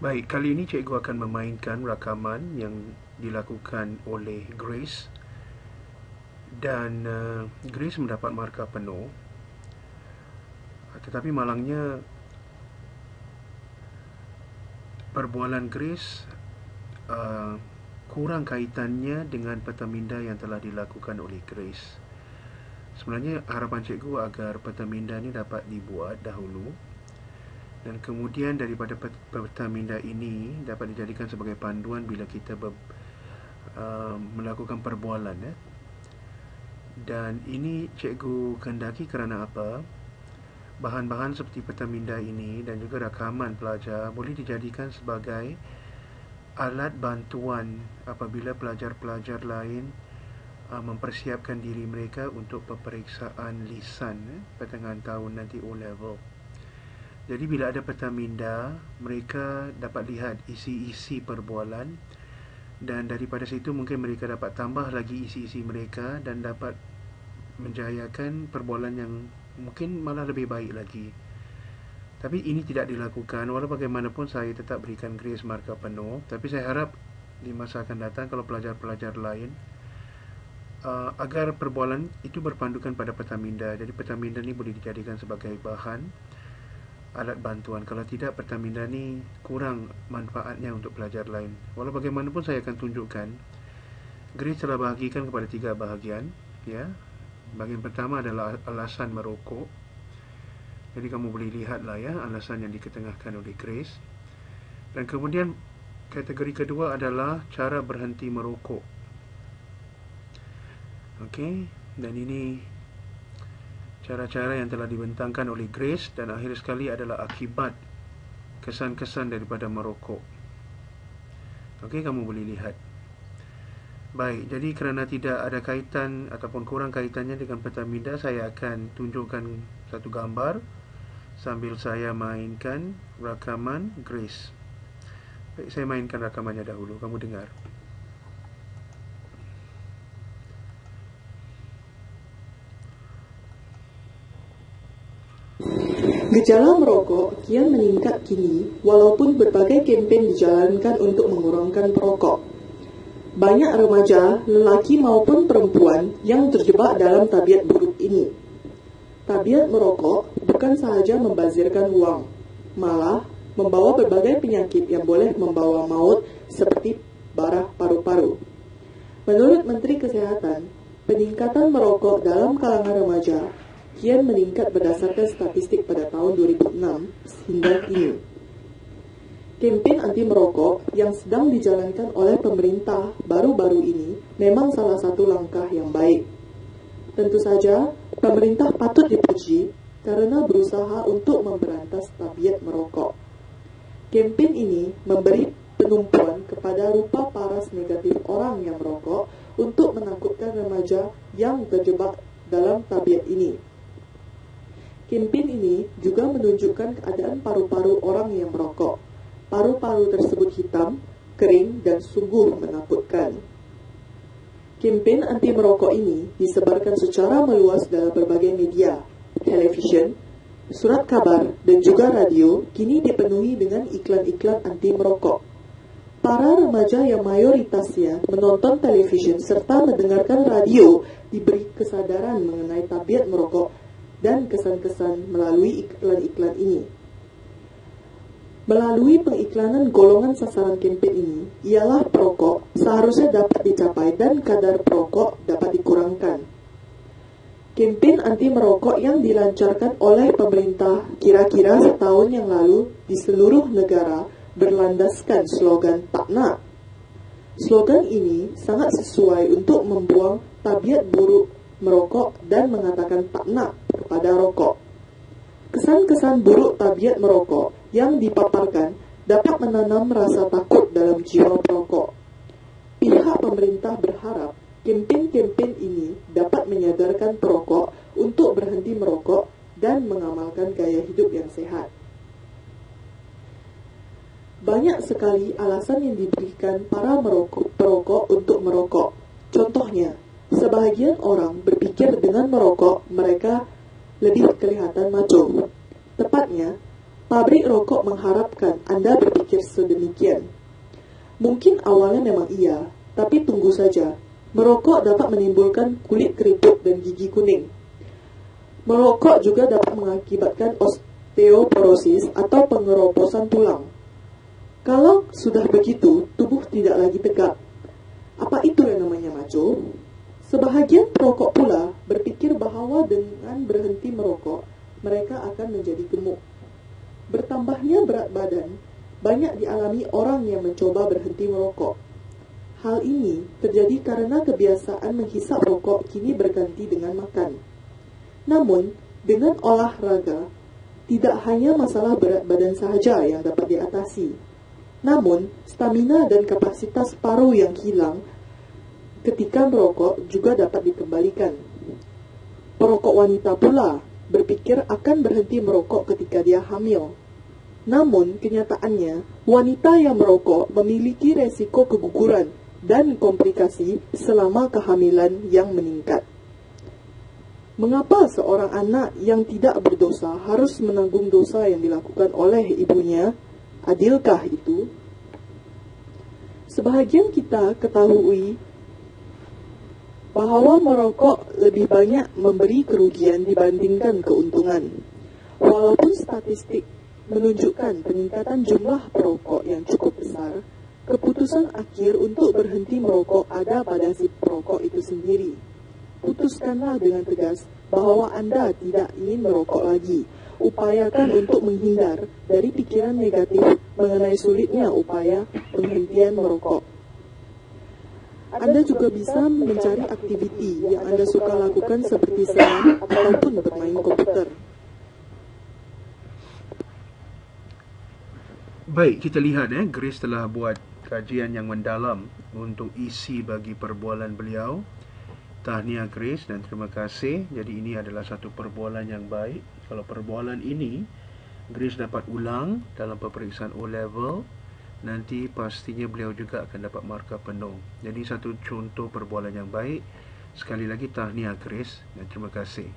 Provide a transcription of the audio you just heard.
Baik, kali ini cikgu akan memainkan rakaman yang dilakukan oleh Grace dan Grace mendapat markah penuh. Tetapi malangnya perbualan Grace kurang kaitannya dengan petaminda yang telah dilakukan oleh Grace. Sebenarnya harapan cikgu agar petaminda ini dapat dibuat dahulu dan kemudian daripada petaminda ini dapat dijadikan sebagai panduan bila kita melakukan perbualan. Dan ini cikgu kehendaki kerana apa? Bahan-bahan seperti petaminda ini dan juga rakaman pelajar boleh dijadikan sebagai alat bantuan apabila pelajar-pelajar lain mempersiapkan diri mereka untuk peperiksaan lisan pertengahan tahun nanti O-level. Jadi bila ada petaminda, mereka dapat lihat isi-isi perbualan dan daripada situ mungkin mereka dapat tambah lagi isi-isi mereka dan dapat menjayakan perbualan yang mungkin malah lebih baik lagi. Tapi ini tidak dilakukan. Walau bagaimanapun saya tetap berikan Grace markah penuh. Tapi saya harap di masa akan datang kalau pelajar-pelajar lain agar perbualan itu berpandukan pada petaminda. Jadi petaminda ni boleh dijadikan sebagai bahan alat bantuan. Kalau tidak, petaminda ni kurang manfaatnya untuk pelajar lain. Walau bagaimanapun saya akan tunjukkan. Grace telah bahagikan kepada 3 bahagian. Ya, bahagian pertama adalah alasan merokok. Jadi kamu boleh lihatlah ya alasan yang diketengahkan oleh Grace. Dan kemudian kategori kedua adalah cara berhenti merokok. Okey, dan ini cara-cara yang telah dibentangkan oleh Grace dan akhir sekali adalah akibat kesan-kesan daripada merokok. Okey, kamu boleh lihat. Baik, jadi kerana tidak ada kaitan ataupun kurang kaitannya dengan petaminda, saya akan tunjukkan satu gambar sambil saya mainkan rakaman Grace. Baik, saya mainkan rakamannya dahulu, kamu dengar. Gejala merokok kian meningkat kini walaupun berbagai kempen dijalankan untuk mengurangkan perokok. Banyak remaja, lelaki maupun perempuan yang terjebak dalam tabiat buruk ini. Tabiat merokok bukan sahaja membazirkan wang, malah membawa berbagai penyakit yang boleh membawa maut seperti barah paru-paru. Menurut Menteri Kesihatan, peningkatan merokok dalam kalangan remaja kian meningkat berdasarkan statistik pada tahun 2006 hingga kini. Kempen anti merokok yang sedang dijalankan oleh pemerintah baru-baru ini memang salah satu langkah yang baik. Tentu saja, pemerintah patut dipuji karena berusaha untuk memberantas tabiat merokok. Kempen ini memberi penumpuan kepada rupa paras negatif orang yang merokok untuk menakutkan remaja yang terjebak dalam tabiat ini. Kempen ini juga menunjukkan keadaan paru-paru orang yang merokok. Paru-paru tersebut hitam, kering, dan sungguh menakutkan. Kempen anti merokok ini disebarkan secara meluas dalam berbagai media, televisyen, surat kabar, dan juga radio kini dipenuhi dengan iklan-iklan anti merokok. Para remaja yang mayoritasnya menonton televisyen serta mendengarkan radio diberi kesadaran mengenai tabiat merokok dan kesan-kesan melalui iklan-iklan ini. Melalui pengiklanan golongan sasaran kempen ini, ialah perokok seharusnya dapat dicapai dan kadar perokok dapat dikurangkan. Kempen anti merokok yang dilancarkan oleh pemerintah kira-kira setahun yang lalu di seluruh negara berlandaskan slogan "Tak Nak". Slogan ini sangat sesuai untuk membuang tabiat buruk merokok dan mengatakan tak nak kepada rokok. Kesan-kesan buruk tabiat merokok yang dipaparkan dapat menanam rasa takut dalam jiwa perokok. Pihak pemerintah berharap kempen-kempen ini dapat menyadarkan perokok untuk berhenti merokok dan mengamalkan gaya hidup yang sehat. Banyak sekali alasan yang diberikan para perokok untuk merokok. Contohnya, sebahagian orang berpikir dengan merokok mereka lebih kelihatan macho. Tepatnya, Pabrik rokok mengharapkan Anda berpikir sedemikian. Mungkin awalnya memang iya, tapi tunggu saja. Merokok dapat menimbulkan kulit keriput dan gigi kuning. Merokok juga dapat mengakibatkan osteoporosis atau pengeroposan tulang. Kalau sudah begitu, tubuh tidak lagi tegak. Apa itu yang namanya maco? Sebahagian perokok pula berpikir bahwa dengan berhenti merokok, mereka akan menjadi gemuk. Bertambahnya berat badan banyak dialami orang yang mencoba berhenti merokok. Hal ini terjadi karena kebiasaan menghisap rokok kini berganti dengan makan. Namun, dengan olahraga, tidak hanya masalah berat badan sahaja yang dapat diatasi. Namun, stamina dan kapasitas paru yang hilang ketika merokok juga dapat dikembalikan. Perokok wanita pula berpikir akan berhenti merokok ketika dia hamil. Namun, kenyataannya, wanita yang merokok memiliki resiko keguguran dan komplikasi selama kehamilan yang meningkat. Mengapa seorang anak yang tidak berdosa harus menanggung dosa yang dilakukan oleh ibunya? Adilkah itu? Sebahagian kita ketahui bahwa merokok lebih banyak memberi kerugian dibandingkan keuntungan. Walaupun statistik menunjukkan peningkatan jumlah perokok yang cukup besar, keputusan akhir untuk berhenti merokok ada pada si perokok itu sendiri. Putuskanlah dengan tegas bahwa Anda tidak ingin merokok lagi. Upayakan untuk menghindar dari pikiran negatif mengenai sulitnya upaya penghentian merokok. Anda juga bisa mencari aktiviti yang Anda suka lakukan seperti senam ataupun bermain komputer. Baik, kita lihat Grace telah buat kajian yang mendalam untuk isi bagi perbualan beliau. Tahniah Grace dan terima kasih. Jadi ini adalah satu perbualan yang baik. Kalau perbualan ini Grace dapat ulang dalam peperiksaan O-level, nanti pastinya beliau juga akan dapat markah penuh. Jadi satu contoh perbualan yang baik. Sekali lagi tahniah Grace dan terima kasih.